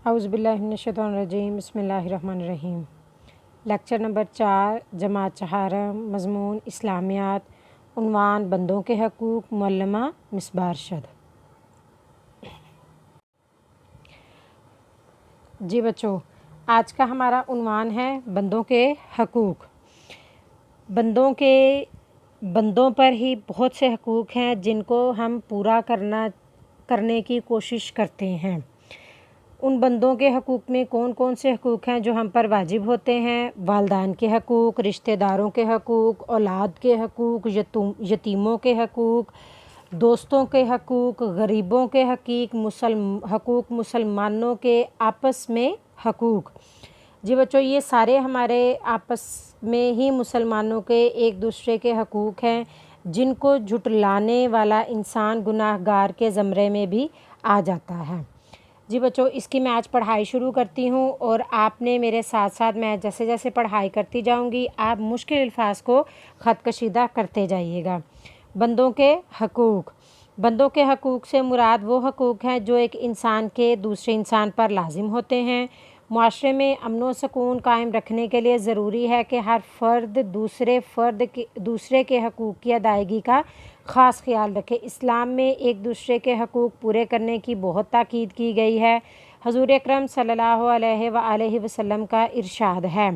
اعوذ باللہ من الشیطان الرجیم، بسم اللہ الرحمن الرحیم۔ لیکچر نمبر 4، جماعت چہارم، مضمون اسلامیات، عنوان بندوں کے حقوق، معلمہ مصباح ارشد۔ جی بچوں، آج کا ہمارا عنوان ہے بندوں کے حقوق۔ بندوں پر ہی بہت سے حقوق ہیں جن کو ہم پورا کرنے کی کوشش کرتے ہیں۔ ان بندوں کے حقوق میں کون کون سے حقوق ہیں جو ہم پر واجب ہوتے ہیں؟ والدین کے حقوق، رشتہ داروں کے حقوق، اولاد کے حقوق، یتیموں کے حقوق، دوستوں کے حقوق، غریبوں کے حقوق، مسلمانوں کے آپس میں حقوق۔ جی بچوں، یہ سارے ہمارے آپس میں ہی مسلمانوں کے ایک دوسرے کے حقوق ہیں جن کو جھٹلانے والا انسان گناہ گار کے زمرے میں بھی آ جاتا ہے۔ جی بچوں، اس کی میں آج پڑھائی شروع کرتی ہوں اور آپ نے میرے ساتھ ساتھ میں جیسے جیسے پڑھائی کرتی جاؤں گی آپ مشکل الفاظ کو خط کشیدہ کرتے جائیے گا۔ بندوں کے حقوق۔ بندوں کے حقوق سے مراد وہ حقوق ہیں جو ایک انسان کے دوسرے انسان پر لازم ہوتے ہیں۔ معاشرے میں امن و سکون قائم رکھنے کے لیے ضروری ہے کہ ہر فرد دوسرے کے حقوق کی ادائیگی کا خاص خیال رکھے۔ اسلام میں ایک دوسرے کے حقوق پورے کرنے کی بہت تاکید کی گئی ہے۔ حضور اکرم صلی اللہ علیہ وآلہ وسلم کا ارشاد ہے،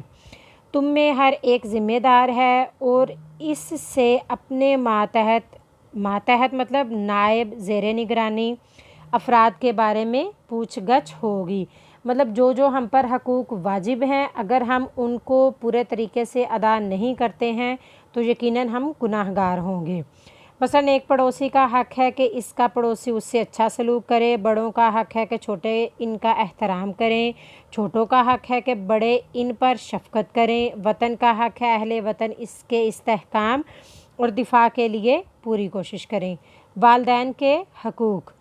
تم میں ہر ایک ذمہ دار ہے اور اس سے اپنے ماتحت مطلب نائب زیر نگرانی افراد کے بارے میں پوچھ گچھ ہوگی۔ مطلب جو ہم پر حقوق واجب ہیں اگر ہم ان کو پورے طریقے سے ادا نہیں کرتے ہیں تو یقیناً ہم گناہ گار ہوں گے۔ مثلاً ایک پڑوسی کا حق ہے کہ اس کا پڑوسی اس سے اچھا سلوک کرے، بڑوں کا حق ہے کہ چھوٹے ان کا احترام کریں، چھوٹوں کا حق ہے کہ بڑے ان پر شفقت کریں، وطن کا حق ہے اہل وطن اس کے استحکام اور دفاع کے لیے پوری کوشش کریں۔ والدین کے حقوق۔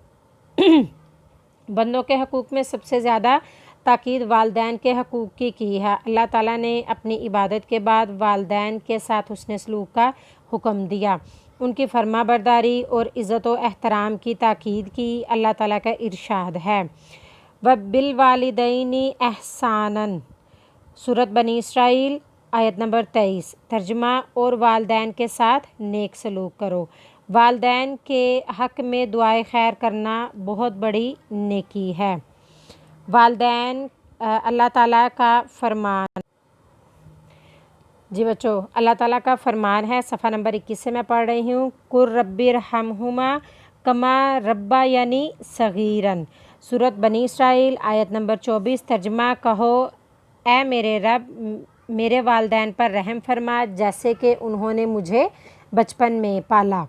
بندوں کے حقوق میں سب سے زیادہ تاکید والدین کے حقوق کی ہے۔ اللہ تعالیٰ نے اپنی عبادت کے بعد والدین کے ساتھ حسن سلوک کا حکم دیا، ان کی فرما برداری اور عزت و احترام کی تاکید کی۔ اللہ تعالیٰ کا ارشاد ہے، وَبِالْوَالِدَيْنِ إِحْسَانًا، سورۃ بنی اسرائیل آیت نمبر 23۔ ترجمہ، اور والدین کے ساتھ نیک سلوک کرو۔ والدین کے حق میں دعائے خیر کرنا بہت بڑی نیکی ہے۔ والدین اللہ تعالیٰ کا فرمان۔ جی بچوں، اللہ تعالیٰ کا فرمان ہے، صفحہ نمبر 21 سے میں پڑھ رہی ہوں، قُل رَبِّ ارْحَمْہُمَا کَمَا رَبَّیَانِی صَغِیرًا، سورۃ بنی اسرائیل آیت نمبر 24۔ ترجمہ، کہو اے میرے رب میرے والدین پر رحم فرما جیسے کہ انہوں نے مجھے بچپن میں پالا۔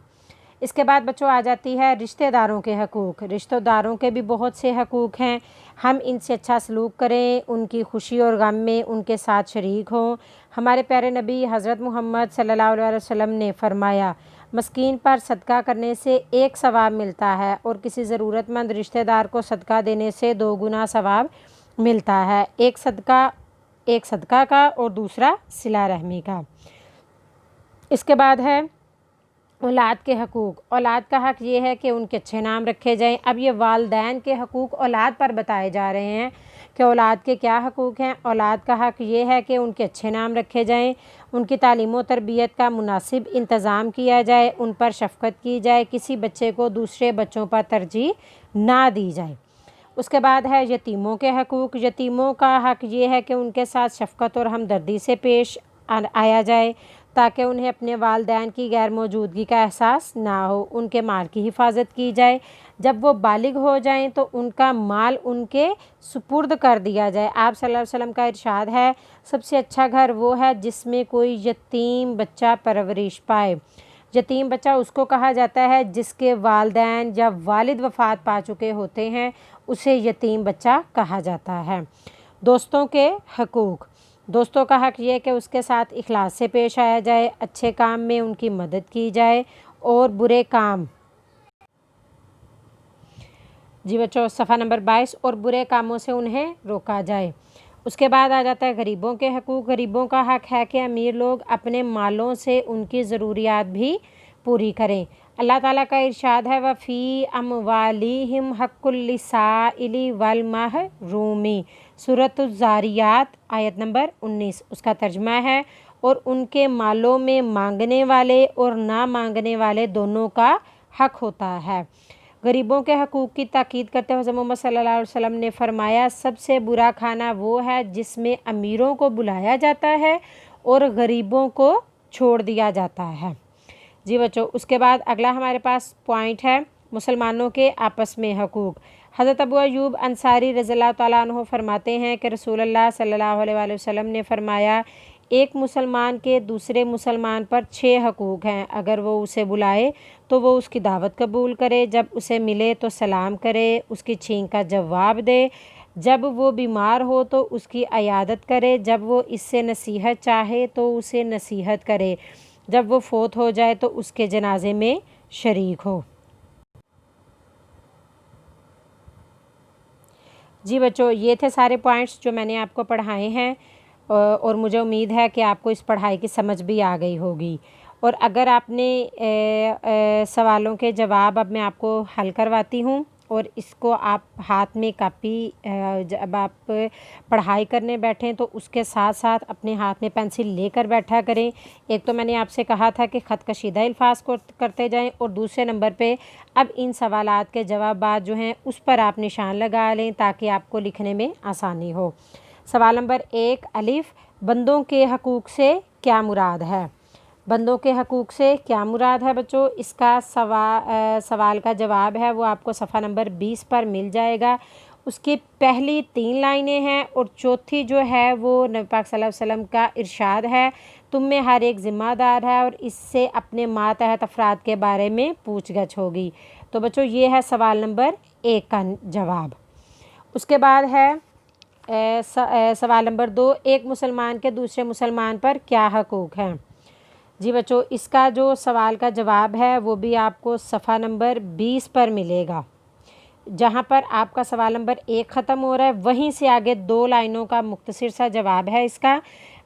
اس کے بعد بچوں آ جاتی ہے رشتہ داروں کے حقوق۔ رشتہ داروں کے بھی بہت سے حقوق ہیں، ہم ان سے اچھا سلوک کریں، ان کی خوشی اور غم میں ان کے ساتھ شریک ہوں۔ ہمارے پیارے نبی حضرت محمد صلی اللہ علیہ وسلم نے فرمایا، مسکین پر صدقہ کرنے سے 1 ثواب ملتا ہے اور کسی ضرورت مند رشتہ دار کو صدقہ دینے سے 2 گنا ثواب ملتا ہے، ایک صدقہ کا اور دوسرا صلہ رحمی کا۔ اس کے بعد ہے اولاد کے حقوق۔ اولاد کا حق یہ ہے کہ ان کے اچھے نام رکھے جائیں۔ اب یہ والدین کے حقوق اولاد پر بتائے جا رہے ہیں کہ اولاد کے کیا حقوق ہیں۔ اولاد کا حق یہ ہے کہ ان کے اچھے نام رکھے جائیں، ان کی تعلیم و تربیت کا مناسب انتظام کیا جائے، ان پر شفقت کی جائے، کسی بچے کو دوسرے بچوں پر ترجیح نہ دی جائے۔ اس کے بعد ہے یتیموں کے حقوق۔ یتیموں کا حق یہ ہے کہ ان کے ساتھ شفقت اور ہمدردی سے پیش آیا جائے تاکہ انہیں اپنے والدین کی غیر موجودگی کا احساس نہ ہو، ان کے مال کی حفاظت کی جائے، جب وہ بالغ ہو جائیں تو ان کا مال ان کے سپرد کر دیا جائے۔ آپ صلی اللہ علیہ وسلم کا ارشاد ہے، سب سے اچھا گھر وہ ہے جس میں کوئی یتیم بچہ پرورش پائے۔ یتیم بچہ اس کو کہا جاتا ہے جس کے والدین یا والد وفات پا چکے ہوتے ہیں، اسے یتیم بچہ کہا جاتا ہے۔ دوستوں کے حقوق۔ دوستوں کا حق یہ کہ اس کے ساتھ اخلاص سے پیش آیا جائے، اچھے کام میں ان کی مدد کی جائے اور برے کام جی بچوں صفحہ نمبر 22 اور برے کاموں سے انہیں روکا جائے۔ اس کے بعد آ جاتا ہے غریبوں کے حقوق۔ غریبوں کا حق ہے کہ امیر لوگ اپنے مالوں سے ان کی ضروریات بھی پوری کریں۔ अल्लाह ताला का इरशाद है वफ़ी अमवालिहिम हक्कुल लिसाइली वल महरूमी, सूरतुज़ ज़ारियात आयत नंबर 19। उसका तर्जुमा है और उनके मालों में मांगने वाले और ना मांगने वाले दोनों का हक होता है। गरीबों के हकूक़ की ताकीद करते हुए हज़रत मोहम्मद सल्लल्लाहु अलैहि वसल्लम ने फरमाया, सबसे बुरा खाना वो है जिसमें अमीरों को बुलाया जाता है और गरीबों को छोड़ दिया जाता है। जी बच्चों, उसके बाद अगला हमारे पास पॉइंट है मुसलमानों के आपस में हकूक़। हज़रत अबू अय्यूब अंसारी रज़ियल्लाहु तआला अन्हु फरमाते हैं कि रसूलुल्लाह सल्लल्लाहु अलैहि वसल्लम ने फरमाया, एक मुसलमान के दूसरे मुसलमान पर 6 हकूक़ हैं। अगर वो उसे बुलाए तो वो उसकी दावत कबूल करे, जब उसे मिले तो सलाम करे, उसकी छींक का जवाब दे, जब वो बीमार हो तो उसकी अयादत करे, जब वो इससे नसीहत चाहे तो उसे नसीहत करे, जब वो फोत हो जाए तो उसके जनाजे में शरीक हो। जी बच्चों, ये थे सारे पॉइंट्स जो मैंने आपको पढ़ाए हैं और मुझे उम्मीद है कि आपको इस पढ़ाई की समझ भी आ गई होगी। और अगर आपने सवालों के जवाब अब मैं आपको हल करवाती हूँ और इसको आप हाथ में कापी जब आप पढ़ाई करने बैठें तो उसके साथ साथ अपने हाथ में पेंसिल लेकर बैठा करें। एक तो मैंने आपसे कहा था कि ख़त कशीदा अल्फाज को करते जाएं और दूसरे नंबर पे अब इन सवालात के जवाबात जो हैं उस पर आप निशान लगा लें ताकि आपको लिखने में आसानी हो। सवाल नंबर 1 अलिफ, बंदों के हकूक़ से क्या मुराद है? बंदों के हकूक़ से क्या मुराद है बच्चों? इसका सवाल का जवाब है वो आपको सफ़ा नंबर 20 पर मिल जाएगा। उसकी पहली 3 लाइनें हैं और चौथी जो है वो नबी पाक सल्लल्लाहु अलैहि वसल्लम का इरशाद है, तुम में हर एक ज़िम्मेदार है और इससे अपने मातहत अफराद के बारे में पूछगछ होगी। तो बच्चों ये है सवाल नंबर 1 का जवाब। उसके बाद है सवाल नंबर 2, एक मुसलमान के दूसरे मुसलमान पर क्या हकूक़ हैं? जी बच्चों, इसका जो सवाल का जवाब है वो भी आपको सफ़ा नंबर 20 पर मिलेगा। जहाँ पर आपका सवाल नंबर 1 ख़त्म हो रहा है वहीं से आगे 2 लाइनों का मुख्तसर सा जवाब है इसका।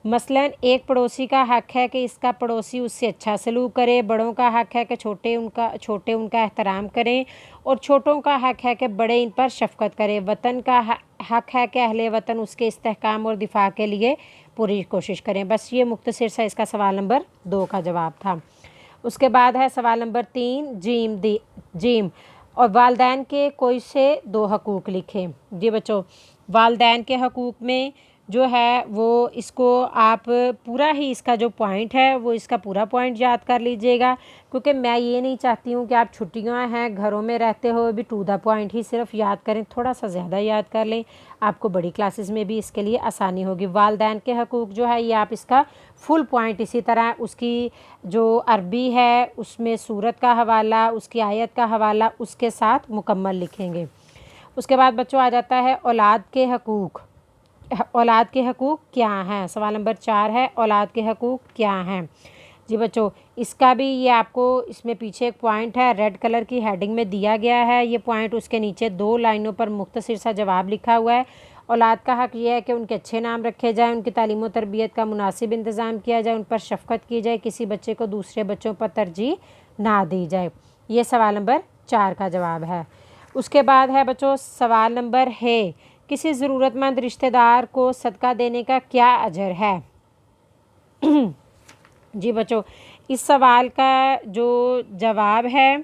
मसलन एक पड़ोसी का हक़ है कि इसका पड़ोसी उससे अच्छा सलूक करे, बड़ों का हक़ है कि छोटे उनका एहतराम करें और छोटों का हक़ है कि बड़े इन पर शफ़क़त करें। वतन का हक़ है कि अहले वतन उसके इस्तेहकाम और दिफा के लिए पूरी कोशिश करें। बस ये मुख्तसर सा इसका सवाल नंबर 2 का जवाब था। उसके बाद है सवाल नंबर 3 जीम और वालदैन के कोई से 2 हकूक़ लिखें। जी बच्चों, वालदैन के हकूक़ में जो है वो इसको आप पूरा ही इसका जो पॉइंट है वो इसका पूरा पॉइंट याद कर लीजिएगा, क्योंकि मैं ये नहीं चाहती हूँ कि आप छुट्टियाँ हैं घरों में रहते हो भी टू द पॉइंट ही सिर्फ याद करें, थोड़ा सा ज़्यादा याद कर लें, आपको बड़ी क्लासेस में भी इसके लिए आसानी होगी। वालदैन के हकूक़ जो है ये आप इसका फुल पॉइंट इसी तरह उसकी जो अरबी है उसमें सूरत का हवाला, उसकी आयत का हवाला उसके साथ मुकम्मल लिखेंगे। उसके बाद बच्चों आ जाता है औलाद के हकूक़। औलाद के हकूक़ क्या हैं? सवाल नंबर 4 है औलाद के हकूक़ क्या हैं? जी बच्चों, इसका भी ये आपको इसमें पीछे एक पॉइंट है रेड कलर की हेडिंग में दिया गया है। ये पॉइंट उसके नीचे 2 लाइनों पर मुख्तसर सा जवाब लिखा हुआ है। औलाद का हक़ ये है कि उनके अच्छे नाम रखे जाएँ, उनकी तालीम और तरबियत का मुनासिब इंतज़ाम किया जाए, उन पर शफ़क़त की जाए, किसी बच्चे को दूसरे बच्चों पर तरजीह ना दी जाए। ये सवाल नंबर 4 का जवाब है। उसके बाद है बच्चों सवाल नंबर है किसी ज़रूरतमंद रिश्तेदार को सदका देने का क्या अजर है? जी बच्चों, इस सवाल का जो जवाब है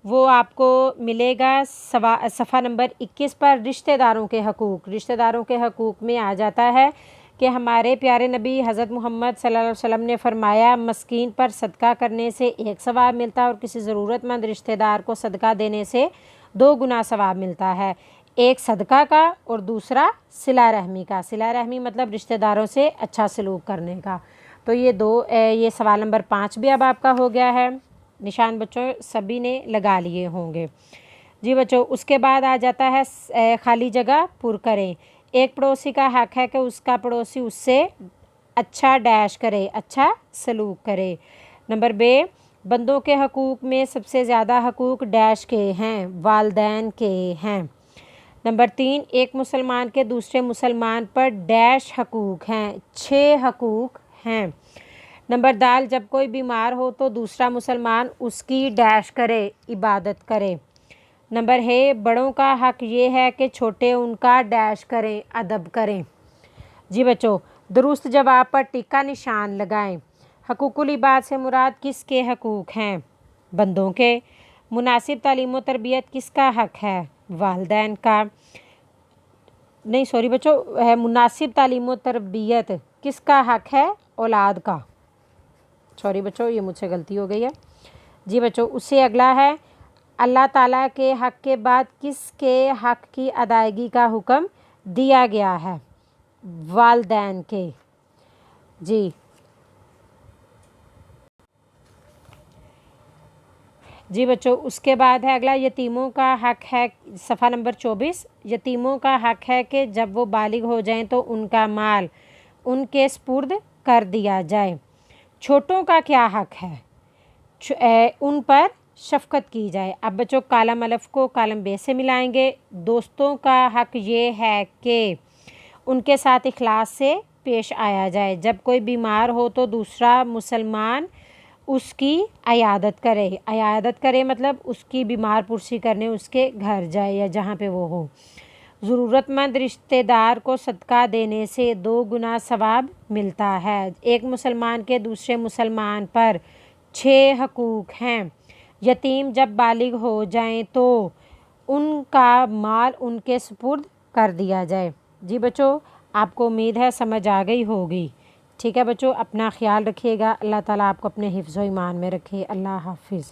वो आपको मिलेगा सफ़ा नंबर 21 पर। रिश्तेदारों के हकूक़, रिश्तेदारों के हकूक़ में आ जाता है कि हमारे प्यारे नबी हज़रत मोहम्मद सल्लल्लाहु अलैहि वसल्लम ने फरमाया मस्कीन पर सदका करने से 1 सवाब मिलता है और किसी ज़रूरतमंद रिश्तेदार को सदका देने से 2 गुना सवाब मिलता है, एक सदका का और दूसरा सिला रहमी का। सिला रहमी मतलब रिश्तेदारों से अच्छा सलूक करने का। तो ये सवाल नंबर 5 भी अब आपका हो गया है। निशान बच्चों सभी ने लगा लिए होंगे। जी बच्चों, उसके बाद आ जाता है खाली जगह पुर करें। एक पड़ोसी का हक़ है कि उसका पड़ोसी उससे अच्छा डैश करे, अच्छा सलूक करे। नंबर बे, बंदों के हकूक़ में सबसे ज़्यादा हकूक़ डैश के हैं, वालदैन के हैं। नंबर 3, एक मुसलमान के दूसरे मुसलमान पर डैश हकूक़ हैं, 6 हकूक़ हैं। नंबर दाल, जब कोई बीमार हो तो दूसरा मुसलमान उसकी डैश करे, इबादत करे। नंबर है, बड़ों का हक ये है कि छोटे उनका डैश करें, अदब करें। जी बच्चों, दुरुस्त जवाब पर टिक्का निशान लगाएं। हकूकुल इबाद से मुराद किसके हकूक़ हैं? बंदों के। मुनासिब तालीम व तरबियत किसका हक है? वालिदैन का। नहीं सॉरी बच्चों, है मुनासिब तालीम व तरबियत किसका हक है? औलाद का। सॉरी बच्चों, ये मुझसे गलती हो गई है। जी बच्चों, उससे अगला है, अल्लाह ताला के हक के बाद किसके हक की अदायगी का हुक्म दिया गया है? वालिदैन के। जी बच्चों, उसके बाद है अगला, यतीमों का हक है, सफ़ा नंबर 24। यतीमों का हक है कि जब वो बालिग हो जाएं तो उनका माल उनके स्पुर्द कर दिया जाए। छोटों का क्या हक है? उन पर शफ़क़त की जाए। अब बच्चों, कालम अलफ़ को कालम बे से मिलाएंगे। दोस्तों का हक ये है कि उनके साथ इखलास से पेश आया जाए। जब कोई बीमार हो तो दूसरा मुसलमान उसकी अयादत करे। अयादत करे मतलब उसकी बीमार पुरसी करने उसके घर जाए या जहाँ पे वो हो। ज़रूरतमंद रिश्तेदार को सदका देने से 2 गुना सवाब मिलता है। एक मुसलमान के दूसरे मुसलमान पर 6 हकूक़ हैं। यतीम जब बालिग हो जाएं तो उनका माल उनके सुपुर्द कर दिया जाए। जी बच्चों, आपको उम्मीद है समझ आ गई होगी। ठीक है बच्चों, अपना ख्याल रखिएगा। अल्लाह ताला आपको अपने हिफ्ज़ व ईमान में रखे। अल्लाह हाफ़िज़।